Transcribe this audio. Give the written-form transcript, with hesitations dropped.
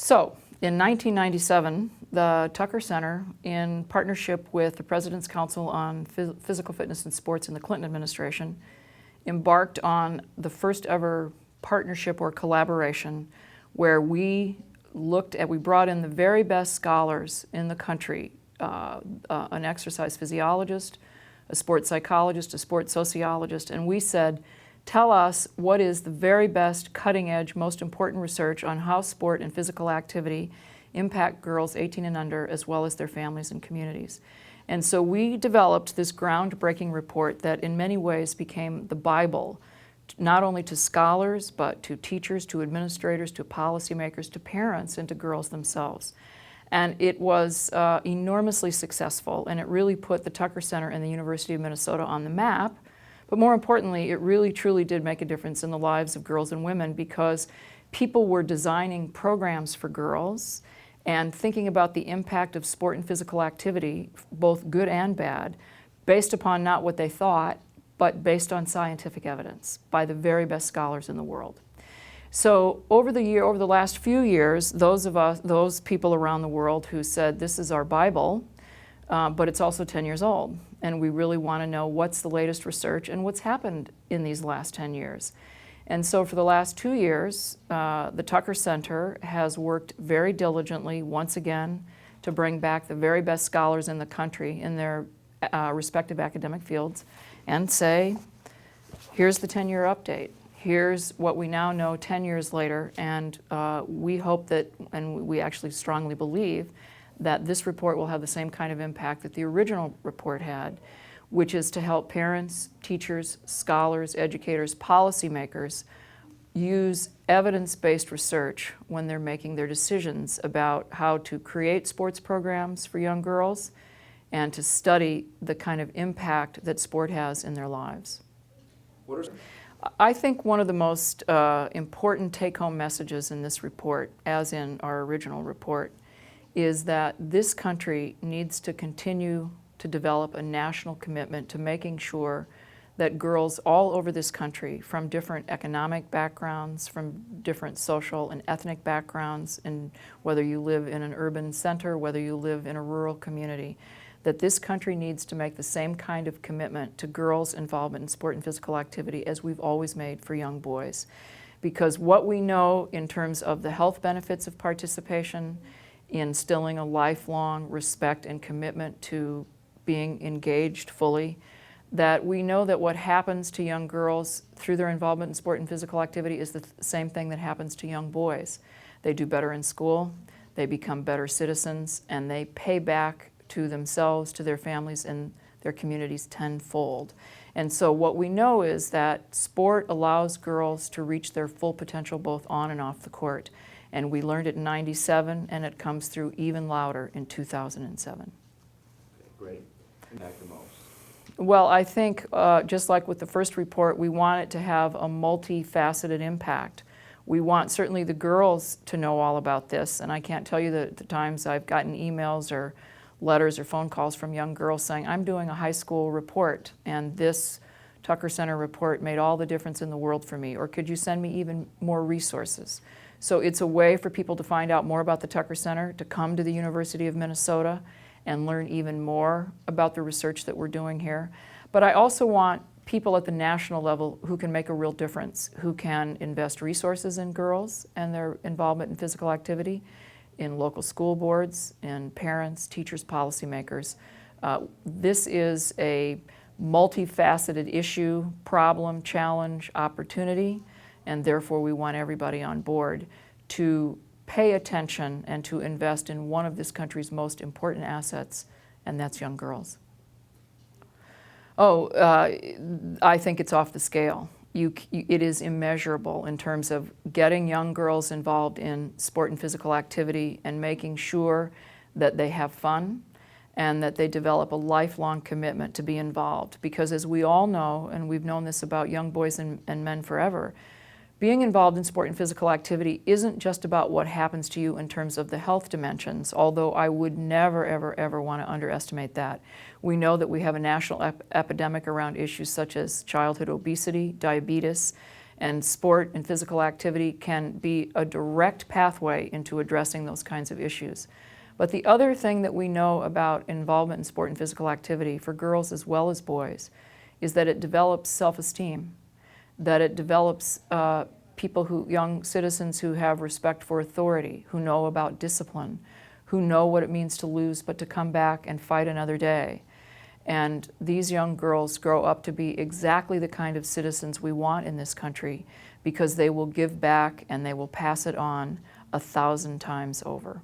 So, in 1997, the Tucker Center, in partnership with the President's Council on Physical Fitness and Sports in the Clinton administration, embarked on the first ever partnership or collaboration where we brought in the very best scholars in the country, an exercise physiologist, a sports psychologist, a sports sociologist, and we said, tell us what is the very best, cutting-edge, most important research on how sport and physical activity impact girls 18 and under, as well as their families and communities. And so we developed this groundbreaking report that in many ways became the Bible, not only to scholars, but to teachers, to administrators, to policymakers, to parents, and to girls themselves. And it was enormously successful, and it really put the Tucker Center and the University of Minnesota on the map. But more importantly, it really truly did make a difference in the lives of girls and women, because people were designing programs for girls and thinking about the impact of sport and physical activity, both good and bad, based upon not what they thought, but based on scientific evidence by the very best scholars in the world. So over the last few years, those people around the world who said this is our Bible, but it's also 10 years old, and we really want to know what's the latest research and what's happened in these last 10 years. And so for the last 2 years, the Tucker Center has worked very diligently, once again, to bring back the very best scholars in the country in their respective academic fields and say, here's the 10-year update. Here's what we now know 10 years later, and we hope that, and we actually strongly believe, that this report will have the same kind of impact that the original report had, which is to help parents, teachers, scholars, educators, policymakers use evidence-based research when they're making their decisions about how to create sports programs for young girls and to study the kind of impact that sport has in their lives. I think one of the most important take-home messages in this report, as in our original report, is that this country needs to continue to develop a national commitment to making sure that girls all over this country, from different economic backgrounds, from different social and ethnic backgrounds, and whether you live in an urban center, whether you live in a rural community, that this country needs to make the same kind of commitment to girls' involvement in sport and physical activity as we've always made for young boys. Because what we know in terms of the health benefits of participation, instilling a lifelong respect and commitment to being engaged fully, that we know that what happens to young girls through their involvement in sport and physical activity is the same thing that happens to young boys. They do better in school, they become better citizens, and they pay back to themselves, to their families, and their communities tenfold. And so what we know is that sport allows girls to reach their full potential both on and off the court. And we learned it in '97, and it comes through even louder in 2007. Okay, great. Impact the most. Well, I think just like with the first report, we want it to have a multifaceted impact. We want certainly the girls to know all about this, and I can't tell you the times I've gotten emails or letters or phone calls from young girls saying, I'm doing a high school report, and this Tucker Center report made all the difference in the world for me, or could you send me even more resources? So it's a way for people to find out more about the Tucker Center, to come to the University of Minnesota and learn even more about the research that we're doing here. But I also want people at the national level who can make a real difference, who can invest resources in girls and their involvement in physical activity, in local school boards, in parents, teachers, policymakers. This is a multifaceted issue, problem, challenge, opportunity, and therefore we want everybody on board to pay attention and to invest in one of this country's most important assets, and that's young girls. I think it's off the scale. It is immeasurable in terms of getting young girls involved in sport and physical activity and making sure that they have fun and that they develop a lifelong commitment to be involved. Because as we all know, and we've known this about young boys and men forever, being involved in sport and physical activity isn't just about what happens to you in terms of the health dimensions, although I would never, ever, ever want to underestimate that. We know that we have a national epidemic around issues such as childhood obesity, diabetes, And sport and physical activity can be a direct pathway into addressing those kinds of issues. But the other thing that we know about involvement in sport and physical activity for girls as well as boys is that it develops self-esteem, that it develops young citizens who have respect for authority, who know about discipline, who know what it means to lose but to come back and fight another day. And these young girls grow up to be exactly the kind of citizens we want in this country because they will give back and they will pass it on 1,000 times over.